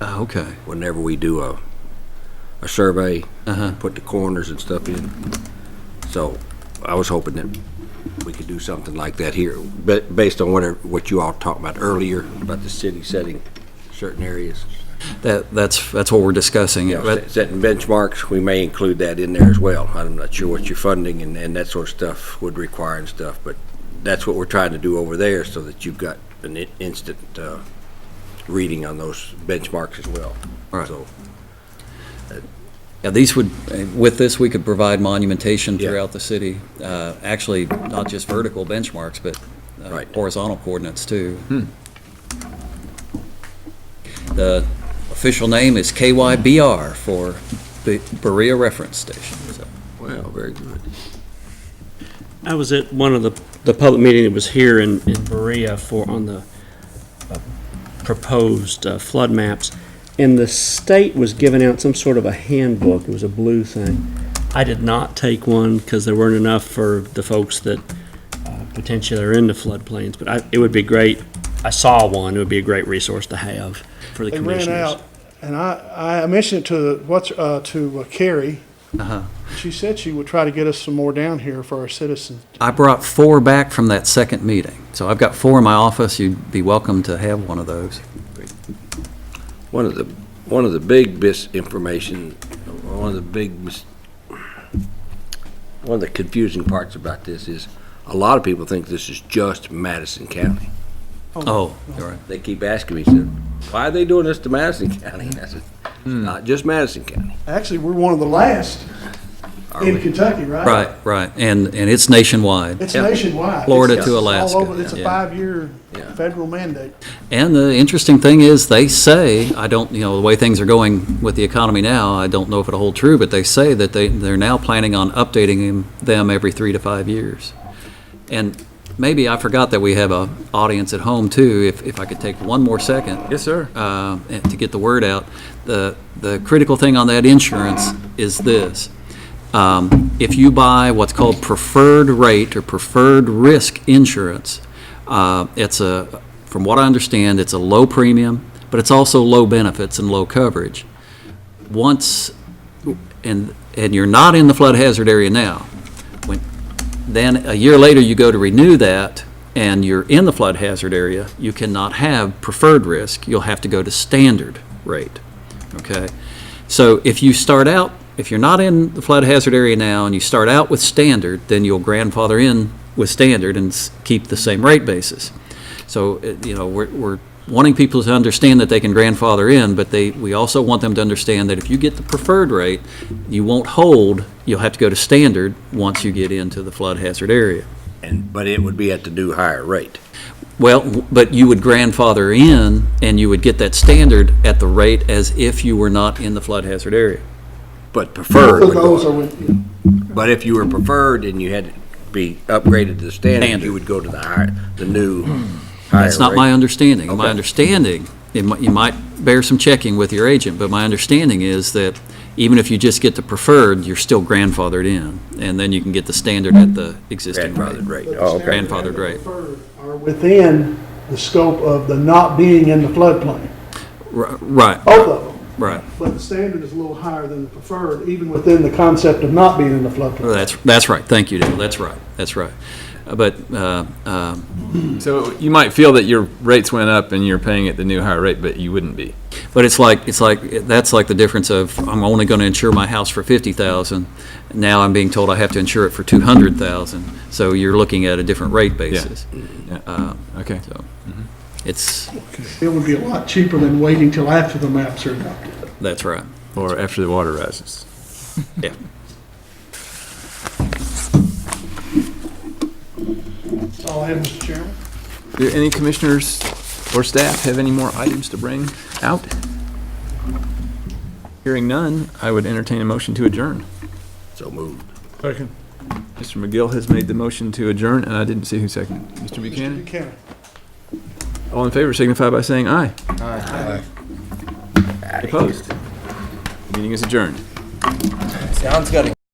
Okay. whenever we do a survey, Uh-huh. put the corners and stuff in. So I was hoping that we could do something like that here, but based on what you all talked about earlier, about the city setting certain areas. That's what we're discussing. You know, setting benchmarks, we may include that in there as well. I'm not sure what your funding and that sort of stuff would require and stuff, but that's what we're trying to do over there so that you've got an instant reading on those benchmarks as well. Right. So, Yeah, these would, with this, we could provide monumentation Yeah. throughout the city. Actually, not just vertical benchmarks, but Right. horizontal coordinates too. The official name is KYBR for Berea Reference Station. So, well, very good. I was at one of the public meeting that was here in Berea on the proposed flood maps, and the state was giving out some sort of a handbook. It was a blue thing. I did not take one because there weren't enough for the folks that potentially are into floodplains, but it would be great. I saw one. It would be a great resource to have for the They commissioners. ran out, and I mentioned it to Carrie. uh-huh. She said she would try to get us some more down here for our citizens. I brought 4 back from that second meeting. So I've got 4 in my office. You'd be welcome to have one of those. One of the big misinformation, one of the confusing parts about this is a lot of people think this is just Madison County. Oh, you're right. They keep asking me, said, why are they doing this to Madison County? I said, it's not just Madison County. Actually, we're one of the last Are in we? Kentucky, right? Right, right. And it's nationwide. It's Yeah. nationwide. Florida It's to all Alaska. over. It's a Yeah. 5-year Yeah. federal mandate. And the interesting thing is, they say, I don't, the way things are going with the economy now, I don't know if it'll hold true, but they say that they're now planning on updating them every 3 to 5 years. And maybe I forgot that we have a audience at home too, if I could take one more second. Yes, sir. To get the word out. The critical thing on that insurance is this. If you buy what's called preferred rate or preferred risk insurance, from what I understand, it's a low premium, but it's also low benefits and low coverage. And you're not in the flood hazard area now. Then a year later, you go to renew that, and you're in the flood hazard area, you cannot have preferred risk. You'll have to go to standard rate, okay? So if you're not in the flood hazard area now and you start out with standard, then you'll grandfather in with standard and keep the same rate basis. So, we're wanting people to understand that they can grandfather in, but we also want them to understand that if you get the preferred rate, you won't hold, you'll have to go to standard once you get into the flood hazard area. But it would be at the new higher rate. Well, but you would grandfather in, and you would get that standard at the rate as if you were not in the flood hazard area. But preferred Both would of those go are up. with you. But if you were preferred and you had to be upgraded to the standard, Standard. you would go to the new higher That's not rate. my understanding. My Okay. understanding, you might bear some checking with your agent, but my understanding is that even if you just get the preferred, you're still grandfathered in, and then you can get the standard at the existing rate. Grandfathered rate. But Oh, the okay. standard Grandfathered and the rate. preferred Are within the scope of the not being in the floodplain, Right, both of them. right. But the standard is a little higher than the preferred, even within the concept of not being in the floodplain. That's right. Thank you, Dale. That's right. But, So you might feel that your rates went up and you're paying at the new higher rate, but you wouldn't be. But that's like the difference of, I'm only going to insure my house for $50,000. Now I'm being told I have to insure it for $200,000. So you're looking at a different rate basis. Yeah. Okay. So it's, It would be a lot cheaper than waiting till after the maps are adopted. that's right. Or after the water rises. Yeah. That's all I have, Mr. Chairman. Do any commissioners or staff have any more items to bring out? Hearing none, I would entertain a motion to adjourn. So moved. Mr. McGill has made the motion to adjourn, and I didn't see who seconded. Mr. Mr. Buchanan? Buchanan. All in favor signify by saying aye. Opposed? Meeting is adjourned. John's got to